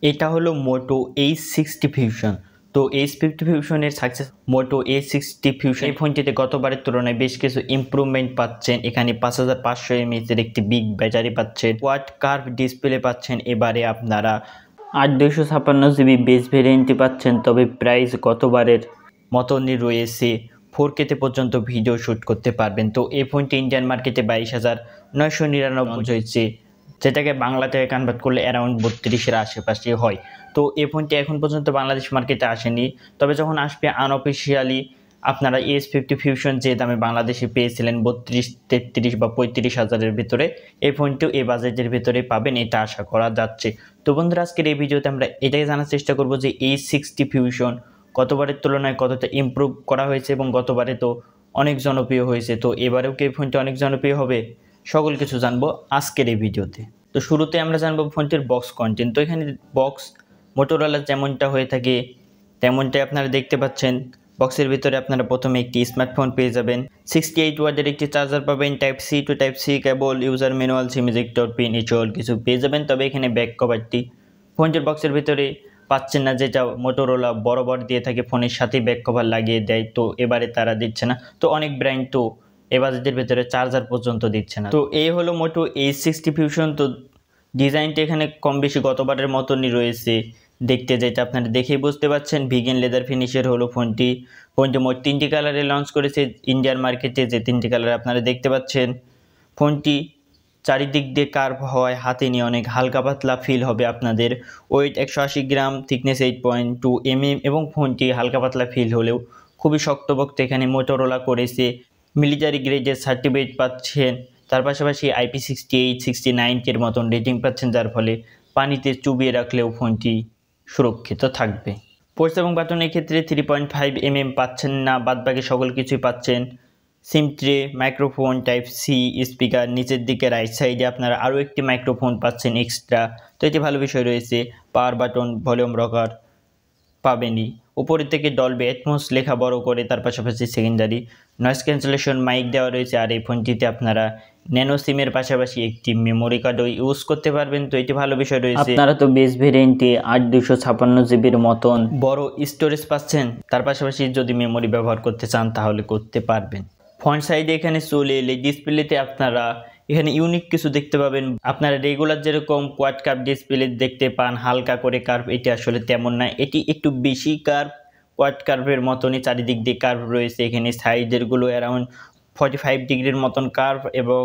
এটা হলো মোটো H60 fusion. তো H50 ফিউশনের সাকসেস মোটো H60 ফিউশন এই ফোনটিতে গতবারের তুলনায় বেশ কিছু ইমপ্রুভমেন্ট পাচ্ছেন। এখানে 5500 mAh এর একটি বিগ ব্যাটারি পাচ্ছেন, কোয়াড কার্ভ ডিসপ্লে পাচ্ছেন। এবারে আপনারা 8256 GB বেস ভেরিয়েন্টটি পাচ্ছেন, তবে প্রাইস গতবারের মতনই রয়েছে। 4K পর্যন্ত ভিডিও শ্যুট করতে পারবেন। তো এই ফোনটি ইন্ডিয়ান মার্কেটে 22,999 হয়েছে, যেটাকে বাংলা থেকে কনভার্ট করলে অ্যারাউন্ড 32-এর আশেপাশে হয়। তো এই ফোনটি এখন পর্যন্ত বাংলাদেশ মার্কেটে আসেনি, তবে যখন আসবে আনঅফিসিয়ালি আপনারা H50 ফিউশন যে দামে বাংলাদেশে পেয়েছিলেন 32, 33 বা 35 হাজারের ভিতরে, এই ফোনটিও এই বাজেটের ভিতরে পাবেন, এটা আশা করা যাচ্ছে। তো বন্ধুরা, আজকের এই ভিডিওতে আমরা এটাই জানার চেষ্টা করব যে H60 ফিউশন গতবারের তুলনায় কতটা ইমপ্রুভ করা হয়েছে, এবং গতবারে তো অনেক জনপ্রিয় হয়েছে, তো এবারেও কি এই ফোনটি অনেক জনপ্রিয় হবে, সকল কিছু জানবো আজকের এই ভিডিওতে। তো শুরুতে আমরা জানবো ফোনটির বক্স কন্টেন্ট। তো এখানে বক্স মোটোরোলা যেমনটা হয়ে থাকে তেমনটাই আপনারা দেখতে পাচ্ছেন। বক্সের ভিতরে আপনারা প্রথমে একটি স্মার্টফোন পেয়ে যাবেন, 68 ওয়াটের একটি চার্জার পাবেন, type C to type C cable, user manual, SIM ejector pin, এই কিছু পেয়ে যাবেন। তবে এখানে ব্যাক কভারটি ফোনটির বক্সের ভিতরে পাচ্ছেন না, যেটা মোটোরোলা বরাবর দিয়ে থাকে, ফোনের সাথে ব্যাক কভার লাগিয়ে দেয়, তো এবারে তারা দিচ্ছে না। তো অনেক ব্র্যান্ড তো এ বাজেটের ভিতরে চার্জার পর্যন্ত দিচ্ছে না। তো এই হলো মোটো H60 ফিউশন। তো ডিজাইনটা এখানে কম বেশি গতবারের মতনই রয়েছে দেখতে, যেটা আপনারা দেখেই বুঝতে পারছেন। ভিগেন লেদার ফিনিশের হলো ফোনটি মোট 3টি কালারে লঞ্চ করেছে ইন্ডিয়ান মার্কেটে, যে 3টি কালার আপনারা দেখতে পাচ্ছেন। ফোনটি চারিদিক দিয়ে কার্ভ হওয়ায় হাতে নিয়ে অনেক হালকা পাতলা ফিল হবে আপনাদের। ওয়েট 180 গ্রাম, থিকনেস 8.2 mm, এবং ফোনটি হালকা পাতলা ফিল হলেও খুবই শক্তপোক্ত। এখানে মোটোরোলা করেছে মিলিটারি গ্রেডের সার্টিফিকেট পাচ্ছেন, তার পাশাপাশি IP68, 69 এর মতন রেটিং পাচ্ছেন, যার ফলে পানিতে চুবিয়ে রাখলেও ফোনটি সুরক্ষিত থাকবে। পোর্টস এবং বাটনের ক্ষেত্রে 3.5 mm পাচ্ছেন না, বাদবাকি সকল কিছুই পাচ্ছেন। SIM tray, microphone, type C speaker, নিচের দিকে রাইট সাইডে আপনারা আরও একটি মাইক্রোফোন পাচ্ছেন এক্সট্রা, তো এটি ভালো বিষয় রয়েছে। পাওয়ার বাটন, ভলিউম রকার পাবেনই। উপরের থেকে ডলবি অ্যাটমস লেখা বড় করে, তার পাশাপাশি সেকেন্ডারি নয়েজ ক্যান্সেলেশন মাইক দেওয়া রয়েছে। আর এই ফোনটিতে আপনারা ন্যানো সিমের পাশাপাশি একটি মেমোরি কার্ডও ইউজ করতে পারবেন, তো এটি ভালো বিষয় রয়েছে। আপনারা তো বেস ভেরিয়েন্টে 8256 জিবির মতন বড় স্টোরেজ পাচ্ছেন, তার পাশাপাশি যদি মেমোরি ব্যবহার করতে চান তাহলে করতে পারবেন। ফ্রন্ট সাইডে এখানে চলে এলে ডিসপ্লেতে আপনারা এখানে ইউনিক কিছু দেখতে পাবেন। আপনারা রেগুলার যেরকম কোয়াড কার্ভ ডিসপ্লে দেখতে পান হালকা করে কার্ভ, এটি আসলে তেমন না, এটি একটু বেশি কার্ভ, কোয়াড কার্ভের মতনই চারিদিক দিয়ে কার্ভ রয়েছে। এখানে সাইডেরগুলো অ্যারাউন্ড 45 ডিগ্রির মতন কার্ভ, এবং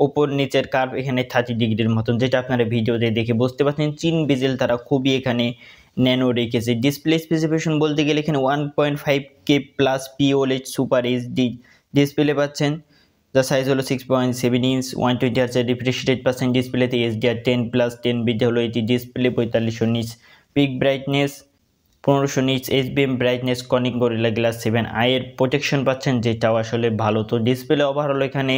ওপর নিচের কার্ভ এখানে 30 ডিগ্রির মতন, যেটা আপনারা ভিডিওতে দেখে বুঝতে পারছেন। চিন বেজেল তারা খুবই এখানে ন্যানো রেখেছে। ডিসপ্লে স্পেসিফিকেশন বলতে গেলে এখানে 1.5K plus POLED super HD display পাচ্ছেন, যার সাইজ হলো 6.7 ইঞ্চ, 120 হার্জ রিফ্রেশ রেট পাচ্ছেন ডিসপ্লেতে। HDR10+10 বিট হলো এটি display. 4500 nits pick brightness, 1500 nits HBM brightness, Corning gorilla glass 7 আইয়ের প্রোটেকশন পাচ্ছেন, যেটাও আসলে ভালো। তো ডিসপ্লে ওভারঅল এখানে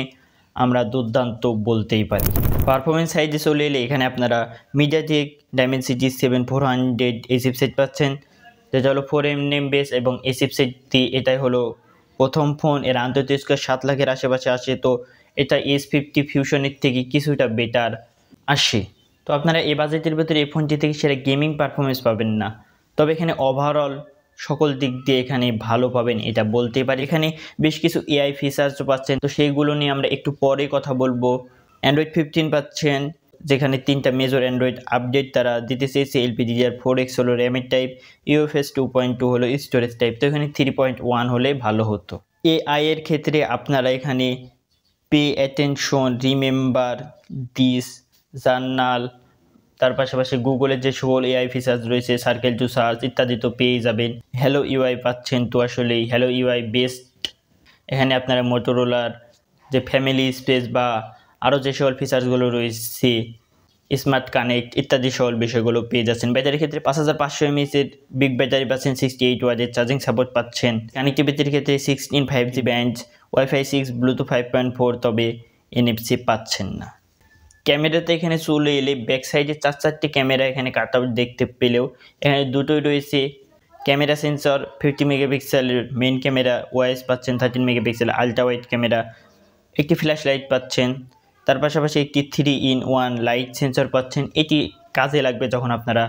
আমরা দুর্দান্ত বলতেই পারি। পারফরমেন্স সাইজে চলে এলে এখানে আপনারা মিডিয়াটেক ডাইমেনসিটি 7400 এই চিপসেট পাচ্ছেন, যেটা হলো 4nm বেস, এবং এই চিপসেটটি এটাই হলো প্রথম ফোন, এর আন্তর্জাতিক স্কোর 7 লাখের আশেপাশে আসে। তো এটা H50 ফিউশনের থেকে কিছুটা বেটার আসে। তো আপনারা এই বাজেটের ভেতরে এই ফোনটি থেকে সেরা গেমিং পারফরমেন্স পাবেন না, তবে এখানে ওভারঅল সকল দিক দিয়ে এখানে ভালো পাবেন, এটা বলতেই পারি। এখানে বেশ কিছু AI ফিচার্সও পাচ্ছেন, তো সেইগুলো নিয়ে আমরা একটু পরে কথা বলবো। অ্যান্ড্রয়েড 15 পাচ্ছেন, যেখানে 3টা মেজর অ্যান্ড্রয়েড আপডেট তারা দিতে চেয়েছে। LPDDR4X হলো র্যামের টাইপ, UFS 2.2 হলো স্টোরেজ টাইপ, তো এখানে 3.1 হলে ভালো হতো। AI এর ক্ষেত্রে আপনারা এখানে pay attention, remember this, journal, তার পাশাপাশি গুগলের যে সকল AI ফিচার্স রয়েছে, সার্কেল টু সার্চ ইত্যাদি তো পেয়ে যাবেন। হ্যালো UI পাচ্ছেন, তো আসলেই হ্যালো UI বেস্ট। এখানে আপনারা মোটোরোলার যে ফ্যামিলি স্পেস বা আরও যে সকল ফিচার্সগুলো রয়েছে, স্মার্ট কানেক্ট ইত্যাদি সকল বিষয়গুলো পেয়ে যাচ্ছেন। ব্যাটারির ক্ষেত্রে 5500 mAh এর বিগ ব্যাটারি পাচ্ছেন, 68 ওয়াটের চার্জিং সাপোর্ট পাচ্ছেন। কানেক্টিভিটির ক্ষেত্রে 16 5G ব্যান্ড, Wi-Fi 6, ব্লুটুথ 5.4, তবে NFC পাচ্ছেন না। ক্যামেরাতে এখানে চলে এলে ব্যাক সাইডে 4টি ক্যামেরা এখানে কাট আউট দেখতে পেলেও এখানে দুটোই রয়েছে। ক্যামেরা সেন্সর 50 মেগাপিক্সেলের মেইন ক্যামেরা, ওয়াইস পাচ্ছেন 13 মেগাপিক্সেল আলট্রা ওয়াইড ক্যামেরা, একটি ফ্ল্যাশ লাইট পাচ্ছেন, তার পাশাপাশি একটি 3-in-1 লাইট সেন্সর পাচ্ছেন। এটি কাজে লাগবে যখন আপনারা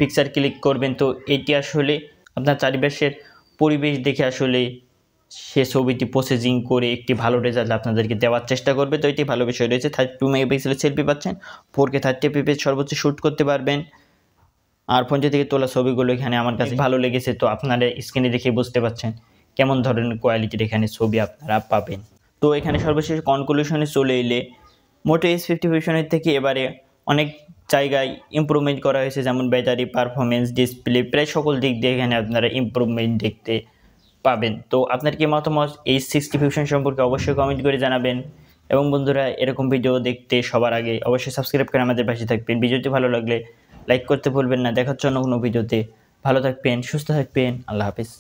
পিকচার ক্লিক করবেন। তো এটি আসলে আপনার চারিপাশের পরিবেশ দেখে আসলে সে ছবিটি প্রসেসিং করে একটি ভালো রেজাল্ট আপনাদেরকে দেওয়ার চেষ্টা করবে। তো এটি ভালো বিষয় রয়েছে। 32 মেগাপিক্সেলের সেলফি পাচ্ছেন, 4K 30 fps সর্বোচ্চ শ্যুট করতে পারবেন। আর ফোনটি থেকে তোলা ছবিগুলো এখানে আমার কাছে ভালো লেগেছে। তো আপনারা স্ক্রিনে দেখে বুঝতে পারছেন কেমন ধরনের কোয়ালিটির এখানে ছবি আপনারা পাবেন। তো এখানে সর্বশেষ কনক্লুশনে চলে এলে মোটো H50 ভিশনের থেকে এবারে অনেক জায়গায় ইমপ্রুভমেন্ট করা হয়েছে, যেমন ব্যাটারি পারফরমেন্স, ডিসপ্লে, প্রায় সকল দিক দিয়ে এখানে আপনারা ইমপ্রুভমেন্ট দেখতে পাবেন। তো আপনার কি মতামত H60 ভিশন সম্পর্কে অবশ্যই কমেন্ট করে জানাবেন। এবং বন্ধুরা, এরকম ভিডিও দেখতে সবার আগে অবশ্যই সাবস্ক্রাইব করে আমাদের পাশে থাকবেন। ভিডিওটি ভালো লাগলে লাইক করতে ভুলবেন না। দেখার জন্য কোনো ভিডিওতে। ভালো থাকবেন, সুস্থ থাকবেন, আল্লাহ হাফিজ।